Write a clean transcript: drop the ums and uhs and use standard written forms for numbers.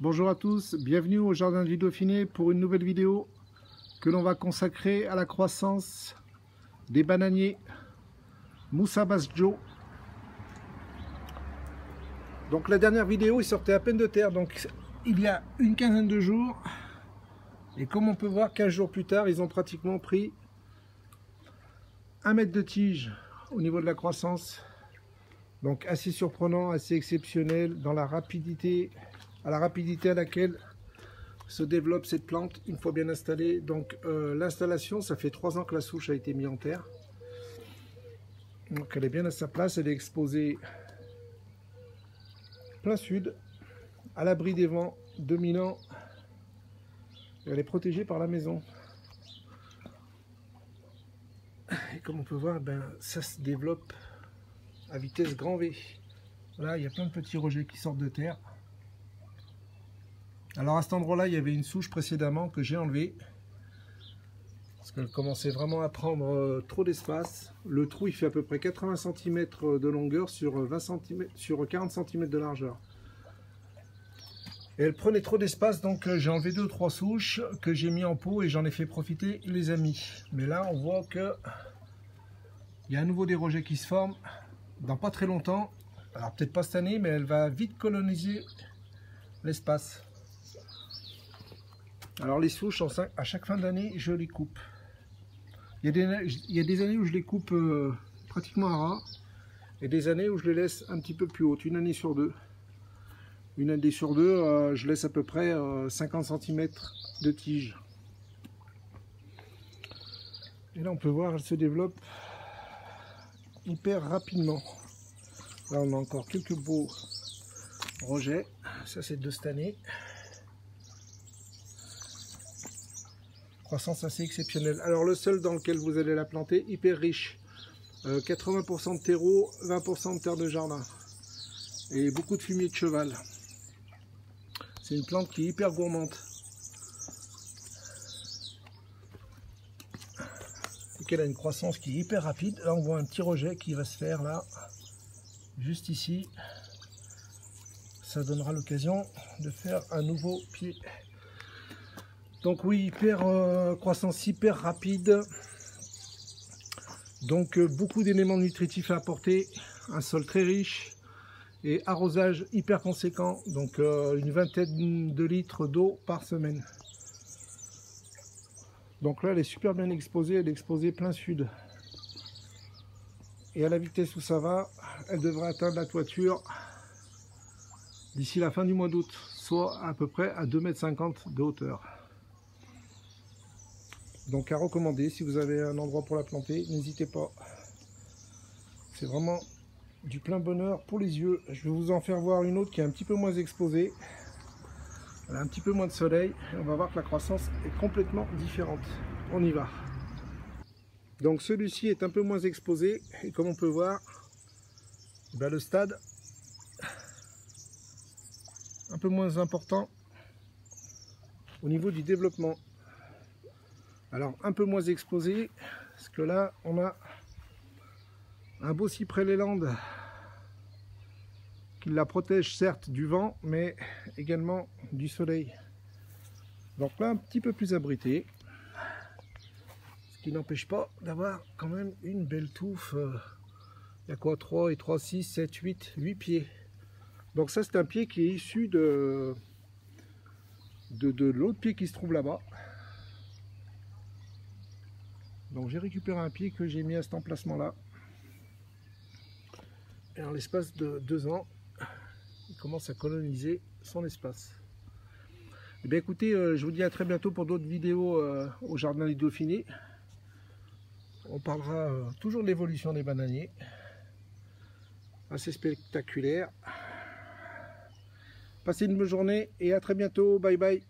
Bonjour à tous, bienvenue au Jardin du Dauphiné pour une nouvelle vidéo que l'on va consacrer à la croissance des bananiers Moussa Basdjo. Donc la dernière vidéo, il sortait à peine de terre, donc il y a une quinzaine de jours. Et comme on peut voir, 15 jours plus tard, ils ont pratiquement pris 1 mètre de tige au niveau de la croissance. Donc assez surprenant, assez exceptionnel dans la rapidité, à laquelle se développe cette plante une fois bien installée. Donc l'installation, ça fait 3 ans que la souche a été mise en terre. Donc elle est bien à sa place, elle est exposée plein sud, à l'abri des vents dominants. Elle est protégée par la maison. Et comme on peut voir, ça se développe à vitesse grand V. Là, il y a plein de petits rejets qui sortent de terre. Alors à cet endroit-là, il y avait une souche précédemment que j'ai enlevée. Parce qu'elle commençait vraiment à prendre trop d'espace. Le trou, il fait à peu près 80 cm de longueur sur 40 cm de largeur. Et elle prenait trop d'espace, donc j'ai enlevé 2 ou 3 souches que j'ai mis en pot et j'en ai fait profiter les amis. Mais là, on voit que il y a à nouveau des rejets qui se forment dans pas très longtemps. Alors peut-être pas cette année, mais elle va vite coloniser l'espace. Alors les souches, à chaque fin d'année, je les coupe. Il y a des années où je les coupe pratiquement à ras, et des années où je les laisse un petit peu plus hautes, une année sur deux. Une année sur deux, je laisse à peu près 50 cm de tige. Et là on peut voir, elle se développe hyper rapidement. Là on a encore quelques beaux rejets, ça c'est de cette année. Croissance assez exceptionnelle. Alors le sol dans lequel vous allez la planter, hyper riche. 80% de terreau, 20% de terre de jardin. Et beaucoup de fumier de cheval. C'est une plante qui est hyper gourmande. Et qu'elle a une croissance qui est hyper rapide. Là on voit un petit rejet qui va se faire là, juste ici. Ça donnera l'occasion de faire un nouveau pied. Donc oui, croissance hyper rapide. Donc beaucoup d'éléments nutritifs à apporter. Un sol très riche. Et arrosage hyper conséquent. Donc une vingtaine de litres d'eau par semaine. Donc là, elle est super bien exposée. Elle est exposée plein sud. Et à la vitesse où ça va, elle devrait atteindre la toiture d'ici la fin du mois d'août. Soit à peu près à 2,50 m de hauteur. Donc à recommander, si vous avez un endroit pour la planter, n'hésitez pas. C'est vraiment du plein bonheur pour les yeux. Je vais vous en faire voir une autre qui est un petit peu moins exposée. Elle a un petit peu moins de soleil. Et on va voir que la croissance est complètement différente. On y va. Donc celui-ci est un peu moins exposé. Et comme on peut voir, le stade un peu moins important au niveau du développement. Alors un peu moins exposé, parce que là on a un beau cyprès lélande qui la protège certes du vent, mais également du soleil. Donc là un petit peu plus abrité, ce qui n'empêche pas d'avoir quand même une belle touffe. Il y a quoi, 3 et 3, 6, 7, 8 pieds. Donc ça c'est un pied qui est issu de l'autre pied qui se trouve là-bas. Donc j'ai récupéré un pied que j'ai mis à cet emplacement là. Et en l'espace de 2 ans, il commence à coloniser son espace. Et bien écoutez, je vous dis à très bientôt pour d'autres vidéos au Jardin du Dauphiné. On parlera toujours de l'évolution des bananiers. Assez spectaculaire. Passez une bonne journée et à très bientôt. Bye bye.